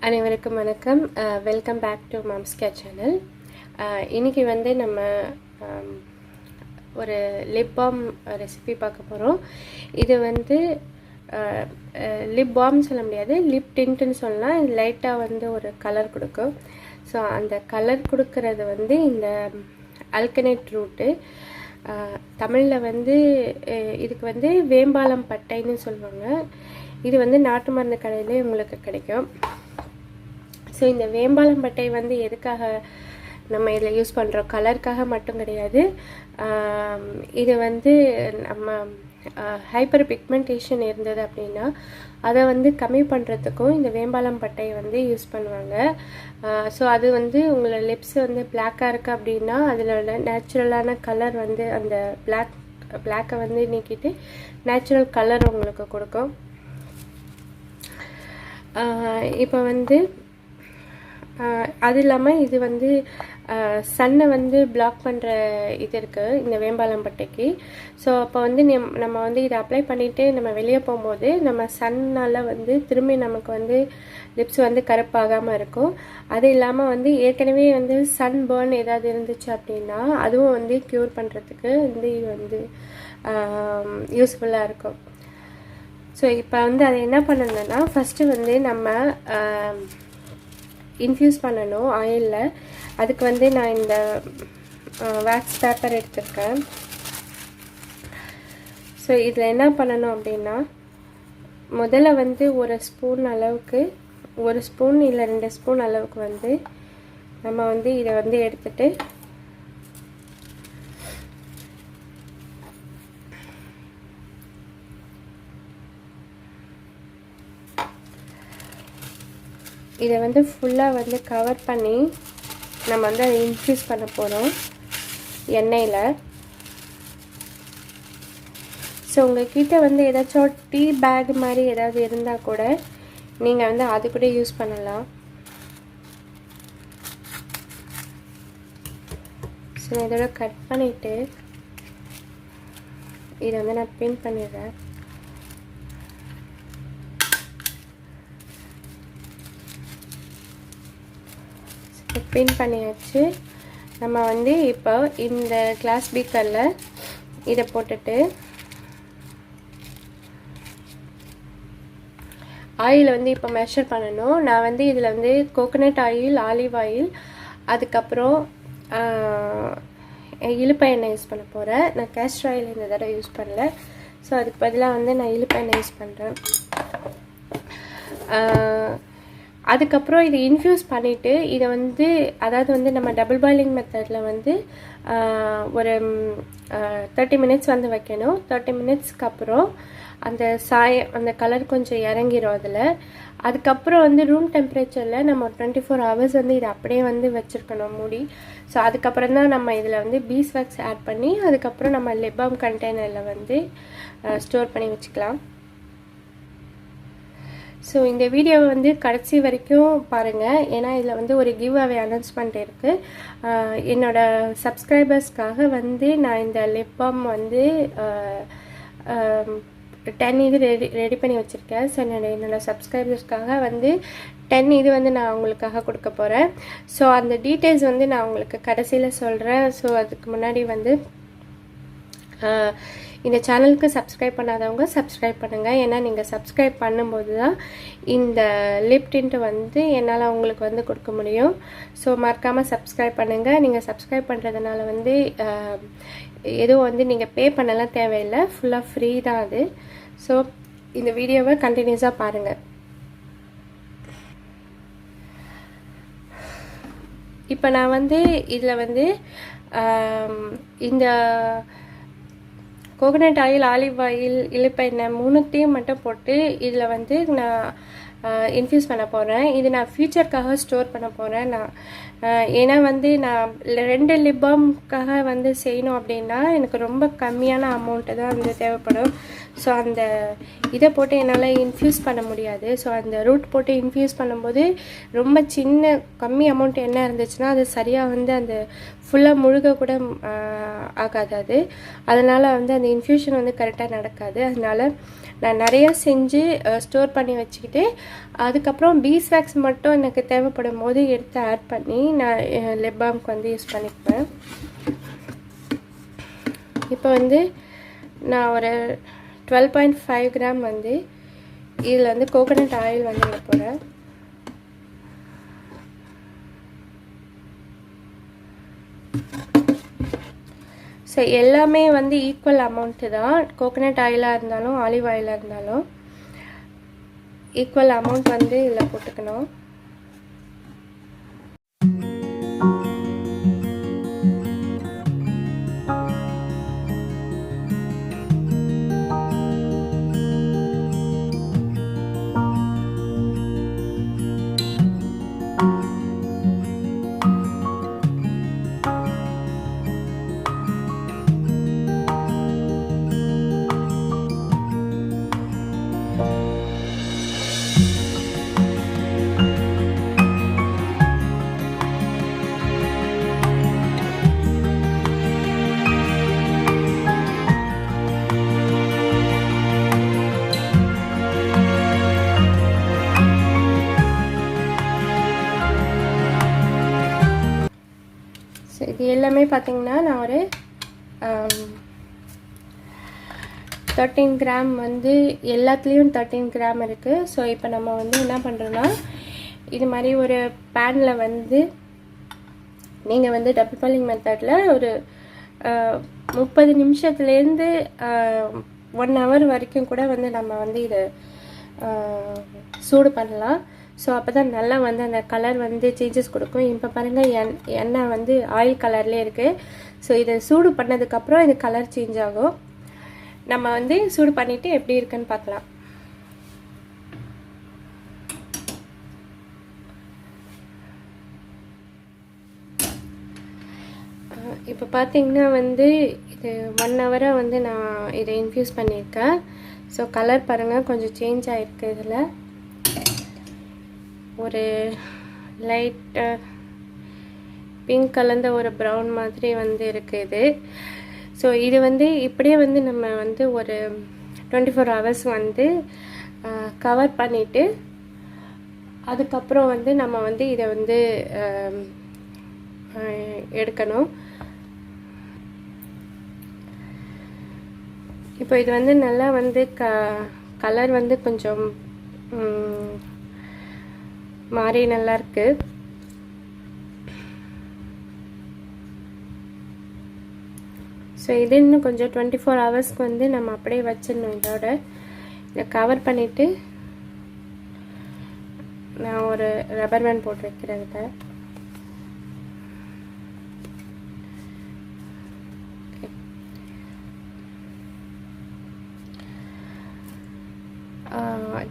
அனைவருக்கும் வணக்கம். Welcome back to Mom's care channel. இன்றைக்கி வந்து நம்ம ஒரு லிப் பாம் ரெசிபி பார்க்க போகிறோம். இது வந்து லிப் பாம் சொல்ல முடியாது, லிப் டிண்ட்டுன்னு சொல்லலாம். இது லைட்டாக வந்து ஒரு கலர் கொடுக்கும். ஸோ அந்த கலர் கொடுக்கறது வந்து இந்த அல்கனெட் ரூட்டு. தமிழில் வந்து இதுக்கு வந்து வேம்பாலம் பட்டைன்னு சொல்லுவாங்க. இது வந்து நாட்டு மருந்து கடையிலே உங்களுக்கு கிடைக்கும். ஸோ இந்த வேம்பாலம் பட்டை வந்து எதுக்காக நம்ம இதில் யூஸ் பண்ணுறோம்? கலருக்காக மட்டும் கிடையாது. இது வந்து நம்ம ஹைப்பர் பிக்மெண்டேஷன் இருந்தது அப்படின்னா அதை வந்து கம்மி பண்ணுறதுக்கும் இந்த வேம்பாலம் பட்டையை வந்து யூஸ் பண்ணுவாங்க. ஸோ அது வந்து உங்களோட லிப்ஸ் வந்து பிளாக்காக இருக்குது அப்படின்னா அதில் உள்ள நேச்சுரலான கலர் வந்து அந்த பிளாக்கை வந்து நீக்கிட்டு நேச்சுரல் கலர் உங்களுக்கு கொடுக்கும். இப்போ வந்து அது இல்லாமல் இது வந்து சன்னை வந்து பிளாக் பண்ணுற இது இருக்குது இந்த வேம்பாலம் பட்டைக்கு. ஸோ அப்போ வந்து நம்ம வந்து இதை அப்ளை பண்ணிவிட்டு நம்ம வெளியே போகும்போது நம்ம சன்னால் வந்து திரும்பி நமக்கு வந்து லிப்ஸ் வந்து கருப்பாகாமல் இருக்கும். அது இல்லாமல் வந்து ஏற்கனவே வந்து சன் பர்ன் ஏதாவது இருந்துச்சு அப்படின்னா அதுவும் வந்து க்யூர் பண்ணுறதுக்கு வந்து இது வந்து யூஸ்ஃபுல்லாக இருக்கும். ஸோ இப்போ வந்து அதை என்ன பண்ணணுன்னா ஃபஸ்ட்டு வந்து நம்ம இன்ஃப்யூஸ் பண்ணணும் ஆயிலில். அதுக்கு வந்து நான் இந்த வேக்ஸ் பேப்பர் எடுத்திருக்கேன். ஸோ இதில் என்ன பண்ணணும் அப்படின்னா முதல்ல வந்து ஒரு ஸ்பூன் அளவுக்கு, ஒரு ஸ்பூன் இல்லை 2 ஸ்பூன் அளவுக்கு வந்து நம்ம வந்து இதை வந்து எடுத்துட்டு இதை வந்து ஃபுல்லாக வந்து கவர் பண்ணி நம்ம வந்து அதை இன்ஃப்யூஸ் பண்ண போகிறோம் எண்ணெயில். ஸோ உங்கள்கிட்ட வந்து ஏதாச்சும் டீ பேக் மாதிரி ஏதாவது இருந்தால் கூட நீங்கள் வந்து அது கூட யூஸ் பண்ணலாம். ஸோ இதோட கட் பண்ணிவிட்டு இதை வந்து நான் பின் பண்ணிடுறேன். பின் பண்ணியாச்சு. நம்ம வந்து இப்போ இந்த கிளாஸ் பீக்கரில் இதை போட்டுட்டு ஆயில் வந்து இப்போ மெஷர் பண்ணணும். நான் வந்து இதில் வந்து கோகோனட் ஆயில், ஆலிவ் ஆயில், அதுக்கப்புறம் இலுப்பை எண்ணெய் யூஸ் பண்ண போகிறேன். நான் கேஸ்டர் ஆயில் இந்த தடவை யூஸ் பண்ணல. ஸோ அதுக்கு பதிலாக வந்து நான் இலுப்பை எண்ணெய் யூஸ் பண்ணுறேன். அதுக்கப்புறம் இதை இன்ஃப்யூஸ் பண்ணிவிட்டு இதை வந்து அதாவது வந்து நம்ம டபுள் பாயிலிங் மெத்தடில் வந்து ஒரு 30 மினிட்ஸ் வந்து வைக்கணும். 30 மினிட்ஸ்க்கு அப்புறம் அந்த கலர் கொஞ்சம் இறங்கிடும் அதில். அதுக்கப்புறம் வந்து ரூம் டெம்பரேச்சரில் நம்ம 24 ஹவர்ஸ் வந்து இதை அப்படியே வந்து வச்சுருக்கணும் மூடி. ஸோ அதுக்கப்புறம் தான் நம்ம இதில் வந்து பீஸ்வாக்ஸ் ஆட் பண்ணி அதுக்கப்புறம் நம்ம லிப்பாம் கண்டெய்னரில் வந்து ஸ்டோர் பண்ணி வச்சுக்கலாம். ஸோ இந்த வீடியோவை வந்து கடைசி வரைக்கும் பாருங்கள், ஏன்னா இதில் வந்து ஒரு கிவ் அவே அனௌன்ஸ்மெண்ட் இருக்குது. என்னோடய சப்ஸ்கிரைபர்ஸ்க்காக வந்து நான் இந்த லிப் பாம் வந்து 10 இது ரெடி பண்ணி வச்சுருக்கேன். ஸோ என்னோடய சப்ஸ்கிரைபர்ஸ்க்காக வந்து 10 இது வந்து நான் அவங்களுக்காக கொடுக்க போகிறேன். ஸோ அந்த டீட்டெயில்ஸ் வந்து நான் உங்களுக்கு கடைசியில் சொல்கிறேன். ஸோ அதுக்கு முன்னாடி வந்து இந்த சேனலுக்கு சப்ஸ்கிரைப் பண்ணாதவங்க சப்ஸ்கிரைப் பண்ணுங்கள். ஏன்னா நீங்கள் சப்ஸ்கிரைப் பண்ணும்போது தான் இந்த லிப் டிண்ட் வந்து என்னால் உங்களுக்கு வந்து கொடுக்க முடியும். ஸோ மறக்காமல் சப்ஸ்கிரைப் பண்ணுங்கள். நீங்கள் சப்ஸ்கிரைப் பண்ணுறதுனால வந்து எதுவும் வந்து நீங்கள் பே பண்ணலாம் தேவையில்லை, ஃபுல்லாக ஃப்ரீ தான் அது. ஸோ இந்த வீடியோவை கண்டினியூஸாக பாருங்கள். இப்போ நான் வந்து இதில் வந்து இந்த கோகோனட் ஆயில், ஆலிவ் ஆயில், இலுப்பை எண்ணெய் 3த்தையும் மட்டும் போட்டு இதில் வந்து நான் இன்ஃப்யூஸ் பண்ண போகிறேன். இது நான் ஃபியூச்சருக்காக ஸ்டோர் பண்ண போகிறேன். ஏன்னா வந்து நான் 2 லிப் பாம்க்காக வந்து செய்யணும் அப்படின்னா எனக்கு ரொம்ப கம்மியான அமௌண்ட்டு தான் வந்து தேவைப்படும். ஸோ அந்த இதை போட்டு என்னால் இன்ஃப்யூஸ் பண்ண முடியாது. ஸோ அந்த ரூட் போட்டு இன்ஃப்யூஸ் பண்ணும்போது ரொம்ப சின்ன கம்மி அமௌண்ட் என்ன இருந்துச்சுன்னா அது சரியாக வந்து அந்த ஃபுல்லாக முழுக கூட ஆகாது. அது அதனால் வந்து அந்த இன்ஃப்யூஷன் வந்து கரெக்டாக நடக்காது. அதனால் நான் நிறையா செஞ்சு ஸ்டோர் பண்ணி வச்சுக்கிட்டு அதுக்கப்புறம் பீஸ்வேக்ஸ் மட்டும் எனக்கு தேவைப்படும் போது எடுத்து ஆட் பண்ணி நான் லிப் பாம்க்கு வந்து யூஸ் பண்ணிக்குவேன். இப்போ வந்து நான் ஒரு 12.5 கிராம் வந்து இதில் வந்து கோகோனட் ஆயில் வந்து விட போகிறேன். ஸோ எல்லாமே வந்து ஈக்குவல் அமௌண்ட்டு தான். கோகோனட் ஆயிலாக இருந்தாலும் ஆலிவ் ஆயிலாக இருந்தாலும் ஈக்குவல் அமௌண்ட் வந்து இதில் போட்டுக்கணும். இது எல்லாமே பார்த்திங்கன்னா நான் ஒரு 13 கிராம் வந்து எல்லாத்துலேயும் 13 கிராம் இருக்குது. ஸோ இப்போ நம்ம வந்து என்ன பண்ணுறோன்னா இது மாதிரி ஒரு பேனில் வந்து நீங்கள் வந்து டபுள் பாயிலிங் மெத்தடில் ஒரு 30 நிமிஷத்துலேருந்து 1 ஹவர் வரைக்கும் கூட வந்து நம்ம வந்து இதை சூடு பண்ணலாம். ஸோ அப்போ தான் நல்லா வந்து அந்த கலர் வந்து சேஞ்சஸ் கொடுக்கும். இப்போ பாருங்கள் எண்ணெய் வந்து ஆயில் கலர்லேயே இருக்குது. ஸோ இதை சூடு பண்ணதுக்கப்புறம் இது கலர் சேஞ்ச் ஆகும். நம்ம வந்து சூடு பண்ணிவிட்டு எப்படி இருக்குன்னு பார்க்கலாம். இப்போ பார்த்தீங்கன்னா வந்து இது 1 ஹவராக வந்து நான் இதை இன்ஃப்யூஸ் பண்ணியிருக்கேன். ஸோ கலர் பாருங்கள் கொஞ்சம் சேஞ்ச் ஆகிருக்கு. இதில் ஒரு லைட் பிங்க் கலந்த ஒரு ப்ரௌன் மாதிரி வந்து இருக்குது. ஸோ இது வந்து இப்படியே வந்து நம்ம வந்து ஒரு 24 ஹவர்ஸ் வந்து கவர் பண்ணிவிட்டு அதுக்கப்புறம் வந்து நம்ம வந்து இதை வந்து எடுக்கணும். இப்போ இது வந்து நல்லா வந்து கலர் வந்து கொஞ்சம் மாறி நல்லா இருக்கு. ஸோ இது இன்னும் கொஞ்சம் 24 ஹவர்ஸ்க்கு வந்து நம்ம அப்படியே வச்சிடணும். இதோட இதை கவர் பண்ணிவிட்டு நான் ஒரு ரப்பர் பேண்ட் போட்டு வைக்கிறேன். இதை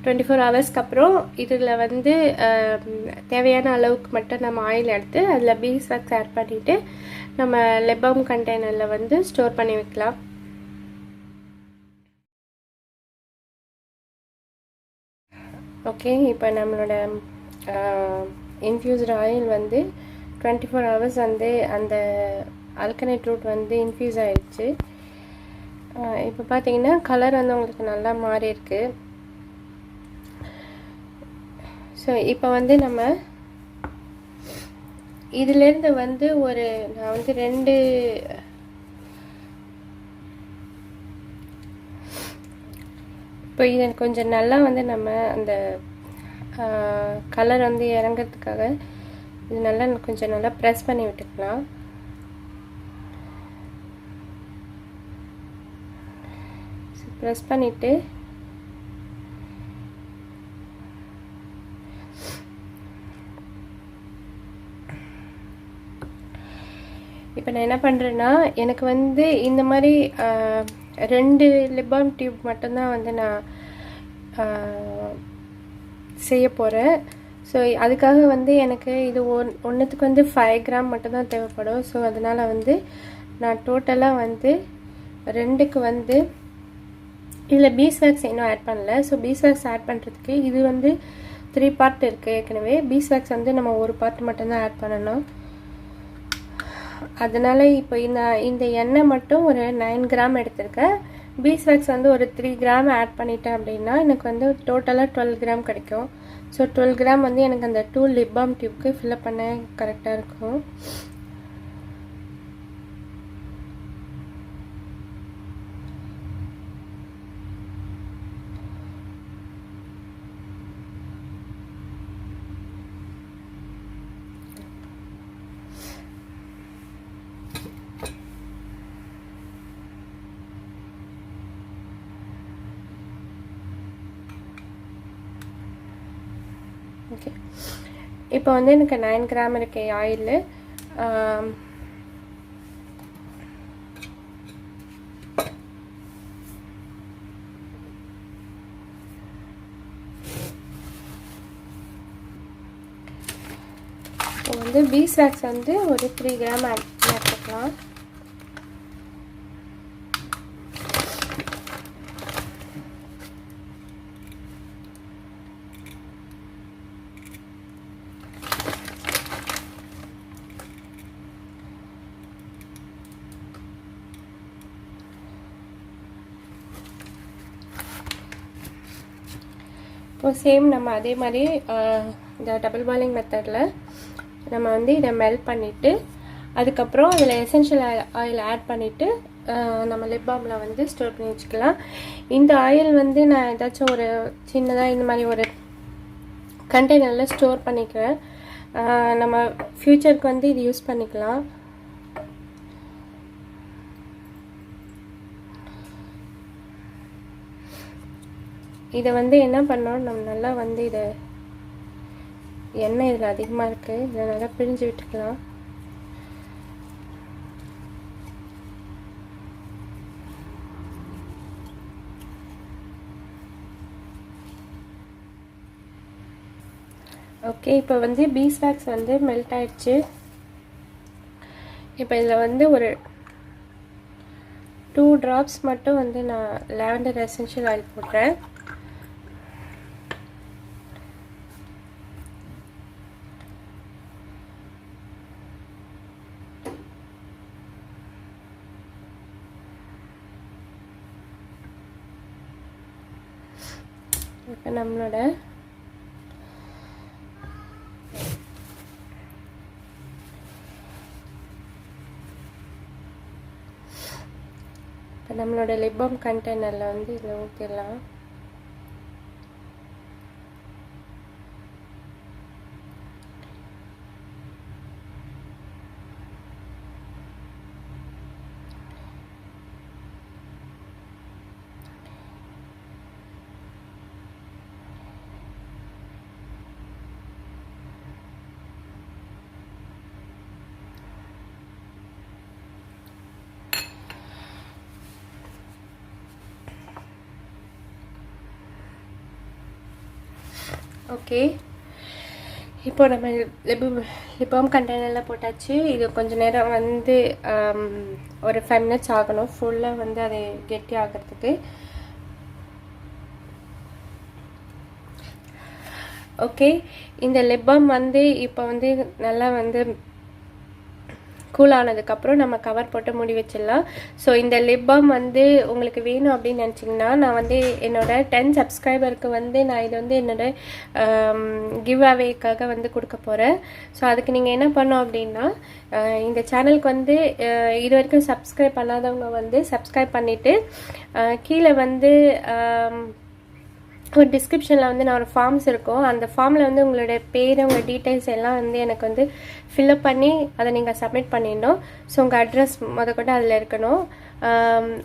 24 ஹவர்ஸ்க்கு அப்புறம் இதில் வந்து தேவையான அளவுக்கு மட்டும் நம்ம ஆயில் எடுத்து அதில் பீஸ்வாக்ஸ் ஆட் பண்ணிவிட்டு நம்ம லிப்பாம் கண்டெய்னரில் வந்து ஸ்டோர் பண்ணி வைக்கலாம். ஓகே, இப்போ நம்மளோட இன்ஃப்யூஸ்டு ஆயில் வந்து 24 ஹவர்ஸ் வந்து அந்த அல்கனைட் ரூட் வந்து இன்ஃப்யூஸ் ஆகிடுச்சு. இப்போ பார்த்தீங்கன்னா கலர் வந்து உங்களுக்கு நல்லா மாறி இருக்கு. ஸோ இப்போ வந்து நம்ம இதிலேருந்து வந்து நான் வந்து 2 இப்போ இது கொஞ்சம் நல்லா வந்து நம்ம அந்த கலர் வந்து இறங்கிறதுக்காக இது நல்லா கொஞ்சம் நல்லா ப்ரெஸ் பண்ணி விட்டுக்கலாம். ப்ரெஸ் பண்ணிவிட்டு இப்போ நான் என்ன பண்ணுறேன்னா எனக்கு வந்து இந்த மாதிரி 2 லிப்பாம் டியூப் மட்டும்தான் வந்து நான் செய்ய போகிறேன். ஸோ அதுக்காக வந்து எனக்கு இது ஒன்றுத்துக்கு வந்து 5 கிராம் மட்டும்தான் தேவைப்படும். ஸோ அதனால் வந்து நான் டோட்டலாக வந்து 2க்கு வந்து இதில் பீஸ்வாக்ஸ் இன்னும் ஆட் பண்ணல. ஸோ பீஸ்வாக்ஸ் ஆட் பண்ணுறதுக்கு இது வந்து 3 பார்ட் இருக்குது ஏற்கனவே. பீஸ்வாக்ஸ் வந்து நம்ம ஒரு பார்ட் மட்டும்தான் ஆட் பண்ணணும். அதனால் இப்போ இந்த எண்ணெய் மட்டும் ஒரு 9 கிராம் எடுத்திருக்கேன். பீஸ்வாக்ஸ் வந்து ஒரு 3 கிராம் ஆட் பண்ணிட்டேன் அப்படின்னா எனக்கு வந்து டோட்டலாக 12 கிராம் கிடைக்கும். ஸோ 12 கிராம் வந்து எனக்கு அந்த 2 லிப் பாம் டியூப்க்கு ஃபில்அப் பண்ண கரெக்டாக இருக்கும். ஓகே, இப்போ வந்து எனக்கு 9 கிராம் இருக்கு ஆயில். இப்போ வந்து பீஸ்வாக்ஸ் வந்து ஒரு 3 கிராம் ஆட் பண்ணிக்கலாம். இப்போ சேம் நம்ம அதே மாதிரி இந்த டபுள் பாயிலிங் மெத்தடில் நம்ம வந்து இதை மெல்ட் பண்ணிவிட்டு அதுக்கப்புறம் அதில் எசென்ஷியல் ஆயில் ஆட் பண்ணிவிட்டு நம்ம லிப் பாமில் வந்து ஸ்டோர் பண்ணி வச்சுக்கலாம். இந்த ஆயில் வந்து நான் ஏதாச்சும் ஒரு சின்னதாக இந்த மாதிரி ஒரு கண்டெய்னரில் ஸ்டோர் பண்ணிக்கிறேன். நம்ம ஃப்யூச்சருக்கு வந்து இது யூஸ் பண்ணிக்கலாம். இதை வந்து என்ன பண்ணோம், நம்ம நல்லா வந்து இதை எண்ணெய் இதில் அதிகமாக இருக்குது, இதை நல்லா பிழிஞ்சு விட்டுக்கலாம். ஓகே, இப்போ வந்து பீஸ்வாக்ஸ் வந்து மெல்ட் ஆயிடுச்சு. இப்போ இதில் வந்து ஒரு 2 drops மட்டும் வந்து நான் lavender essential oil போடுறேன். இப்போ நம்மளோட லிப் பாம் கண்டெய்னரில் வந்து இதில் ஊற்றிடலாம். ஓகே, இப்போ நம்ம லிப் பாம் கண்டெய்னரில் போட்டாச்சு. இது கொஞ்சம் நேரம் வந்து ஒரு 5 minutes ஆகணும் ஃபுல்லாக வந்து அதை கெட்டி ஆகிறதுக்கு. ஓகே, இந்த லிப் பாம் வந்து இப்போ வந்து நல்லா வந்து கூல் ஆனதுக்கப்புறம் நம்ம கவர் போட்டு மூடி வச்சிடலாம். ஸோ இந்த லிப் பாம் வந்து உங்களுக்கு வேணும் அப்படின்னு நினச்சிங்கன்னா நான் வந்து என்னோட 10 சப்ஸ்கிரைபருக்கு வந்து நான் இது வந்து என்னோட கிவ் அவேக்காக வந்து கொடுக்க போகிறேன். ஸோ அதுக்கு நீங்கள் என்ன பண்ணோம் அப்படின்னா இந்த சேனலுக்கு வந்து இது வரைக்கும் சப்ஸ்கிரைப் பண்ணாதவங்க வந்து சப்ஸ்கிரைப் பண்ணிவிட்டு கீழே வந்து ஒரு டிஸ்கிரிப்ஷனில் வந்து நான் ஒரு ஃபார்ம்ஸ் இருக்கும், அந்த ஃபார்மில் வந்து உங்களுடைய பேர் உங்கள் டீட்டெயில்ஸ் எல்லாம் வந்து எனக்கு வந்து ஃபில்அப் பண்ணி அதை நீங்கள் சப்மிட் பண்ணிடணும். ஸோ உங்கள் அட்ரஸ் முதற்கொண்டு அதில் இருக்கணும்.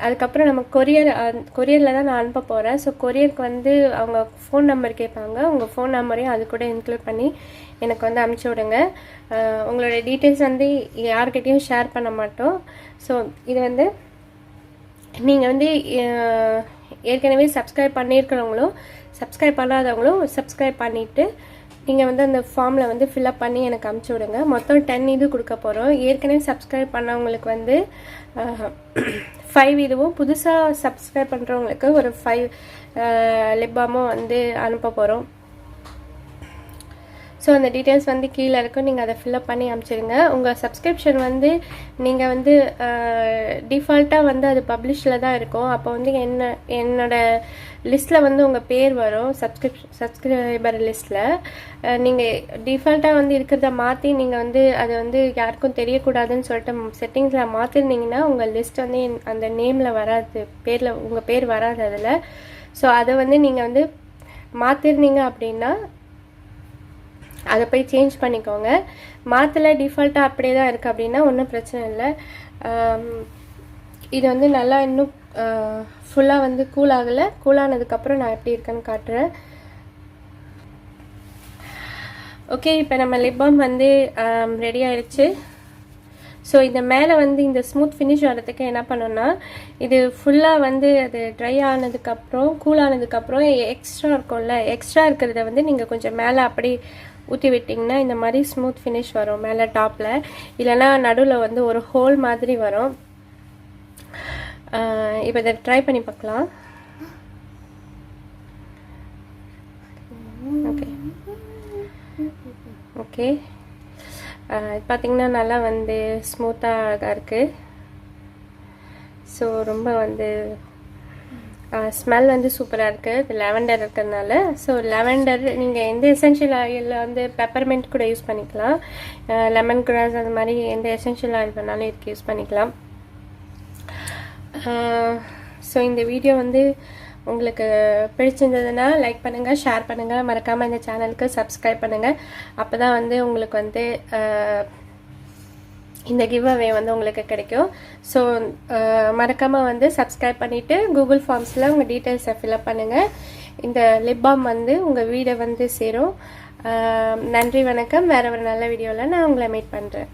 அதுக்கப்புறம் நம்ம கொரியரில் தான் நான் அனுப்ப போகிறேன். ஸோ கொரியருக்கு வந்து அவங்க ஃபோன் நம்பர் கேட்பாங்க, உங்கள் ஃபோன் நம்பரையும் அது கூட இன்க்ளூட் பண்ணி எனக்கு வந்து அனுப்பிச்சி விடுங்க. உங்களுடைய டீட்டெயில்ஸ் வந்து யார்கிட்டையும் ஷேர் பண்ண மாட்டோம். ஸோ இது வந்து நீங்கள் வந்து ஏற்கனவே சப்ஸ்கிரைப் பண்ணியிருக்கிறவங்களும் சப்ஸ்கிரைப் பண்ணாதவங்களும் சப்ஸ்கிரைப் பண்ணிவிட்டு நீங்கள் வந்து அந்த ஃபார்மில் வந்து ஃபில்அப் பண்ணி எனக்கு அமுச்சு விடுங்க. மொத்தம் 10 இது கொடுக்க போகிறோம். ஏற்கனவே சப்ஸ்கிரைப் பண்ணவங்களுக்கு வந்து 5 இதுவும், புதுசாக சப்ஸ்கிரைப் பண்ணுறவங்களுக்கு ஒரு 5 லிப்பாமும் வந்து அனுப்ப போகிறோம். ஸோ அந்த டீட்டெயில்ஸ் வந்து கீழே இருக்கும், நீங்கள் அதை ஃபில்அப் பண்ணி அனுப்பிச்சிடுங்க. உங்கள் சப்ஸ்கிரிப்ஷன் வந்து நீங்கள் வந்து டிஃபால்ட்டாக வந்து அது பப்ளிஷில் தான் இருக்கும். அப்போ வந்து என்னோடய லிஸ்ட்டில் வந்து உங்கள் பேர் வரும், சப்ஸ்கிரைபர் லிஸ்ட்டில். நீங்கள் டிஃபால்ட்டாக வந்து இருக்கிறத மாற்றி நீங்கள் வந்து அதை வந்து யாருக்கும் தெரியக்கூடாதுன்னு சொல்லிட்டு செட்டிங்ஸில் மாற்றிருந்தீங்கன்னா உங்கள் லிஸ்ட் வந்து அந்த நேமில் வராது, பேரில் உங்கள் பேர் வராது அதில். ஸோ அதை வந்து நீங்கள் வந்து மாற்றிருந்தீங்க அப்படின்னா அதை போய் சேஞ்ச் பண்ணிக்கோங்க. மாற்றலை, டிஃபால்ட்டாக அப்படியே தான் இருக்குது அப்படின்னா ஒன்றும் பிரச்சனை இல்லை. இது வந்து நல்லா இன்னும் ஃபுல்லாக வந்து கூல் ஆகலை. கூலானதுக்கப்புறம் நான் எப்படி இருக்கேன்னு காட்டுறேன். ஓகே, இப்போ நம்ம லிப் பாம் வந்து ரெடி ஆயிடுச்சு. ஸோ இந்த மேலே வந்து இந்த ஸ்மூத் ஃபினிஷ் வரதுக்கு என்ன பண்ணோன்னா, இது ஃபுல்லாக வந்து அது ட்ரை ஆனதுக்கப்புறம் கூல் ஆனதுக்கப்புறம் எக்ஸ்ட்ரா இருக்கும்ல, எக்ஸ்ட்ரா இருக்கிறத வந்து நீங்கள் கொஞ்சம் மேலே அப்படி ஊற்றி விட்டிங்கன்னா இந்த மாதிரி ஸ்மூத் ஃபினிஷ் வரும் மேலே டாப்பில். இல்லைனா நடுவில் வந்து ஒரு ஹோல் மாதிரி வரும். இப்போ இதை ட்ரை பண்ணி பார்க்கலாம். ஓகே ஓகே பார்த்திங்கன்னா நல்லா வந்து ஸ்மூத்தாக அழகாக இருக்குது. ஸோ ரொம்ப வந்து ஸ்மெல் வந்து சூப்பராக இருக்குது. இது லாவெண்டர் இருக்கிறதுனால. ஸோ லாவெண்டர் நீங்கள் எந்த எசென்ஷியல் ஆயிலில் வந்து பெப்பர்மெண்ட் கூட யூஸ் பண்ணிக்கலாம், லெமன் கிராஸ் அந்த மாதிரி எந்த எசென்ஷியல் ஆயில் பண்ணாலும் இதுக்கு யூஸ் பண்ணிக்கலாம். ஸோ இந்த வீடியோ வந்து உங்களுக்கு பிடிச்சிருந்ததுன்னா லைக் பண்ணுங்கள், ஷேர் பண்ணுங்கள், மறக்காமல் இந்த சேனலுக்கு சப்ஸ்கிரைப் பண்ணுங்கள். அப்போ தான் வந்து உங்களுக்கு வந்து இந்த கிவ் அவே வந்து உங்களுக்கு கிடைக்கும். ஸோ மறக்காமல் வந்து சப்ஸ்கிரைப் பண்ணிவிட்டு கூகுள் ஃபார்ம்ஸில் உங்கள் டீட்டெயில்ஸை ஃபில்அப் பண்ணுங்கள். இந்த லிப் பாம் வந்து உங்கள் வீடை வந்து சேரும். நன்றி, வணக்கம். வேறு ஒரு நல்ல வீடியோவில் நான் உங்களை மீட் பண்ணுறேன்.